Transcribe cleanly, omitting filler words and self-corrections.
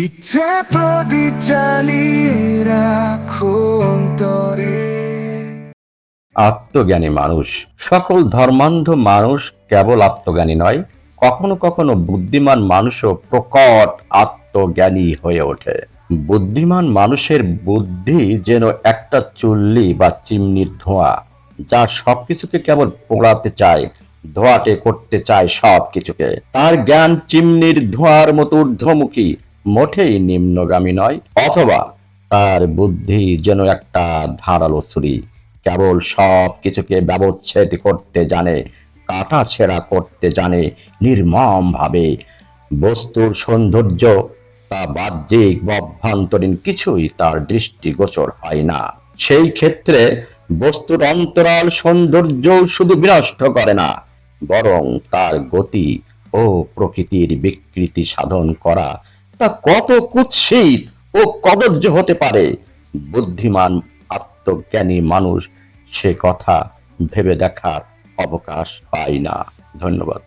ইচ্ছে প্রদীপ জ্বালিয়ে রাখো অন্তরে। আত্মজ্ঞানী মানুষ, সকল ধর্মান্ধ মানুষ কেবল আত্মজ্ঞানী নয়, কখনো কখনো বুদ্ধিমান মানুষও প্রকট আত্মজ্ঞানী হয়ে ওঠে। বুদ্ধিমান মানুষের বুদ্ধি যেন একটা চুল্লি বা চিমনির ধোঁয়া, যা সবকিছুকে কেবল পোড়াতে চায়, ধোঁয়াটে করতে চায় সবকিছুকে। তার জ্ঞান চিমনির ধোঁয়ার মতো ঊর্ধ্বমুখী, মোটেই নিম্নগামী নয়। অথবা তার বুদ্ধি যেন একটা ধারালো ছুরি, কেবল সব কিছুকে ব্যবচ্ছেদ করতে জানে, কাটা ছেঁড়া করতে জানে নির্মম ভাবে। বস্তুর সৌন্দর্য, তা বাহ্যিক বা অভ্যন্তরীণ কিছুই তার দৃষ্টিগোচর হয় না। সেই ক্ষেত্রে বস্তুর অন্তরাল সৌন্দর্য শুধু বিনষ্ট করে না, বরং তার গতি ও প্রকৃতির বিকৃতি সাধন করা তা কত কুৎসিত ও কদর্য হতে পারে। বুদ্ধিমান আত্মজ্ঞানী মানুষ সে কথা ভেবে দেখার অবকাশ পায় না। ধন্যবাদ।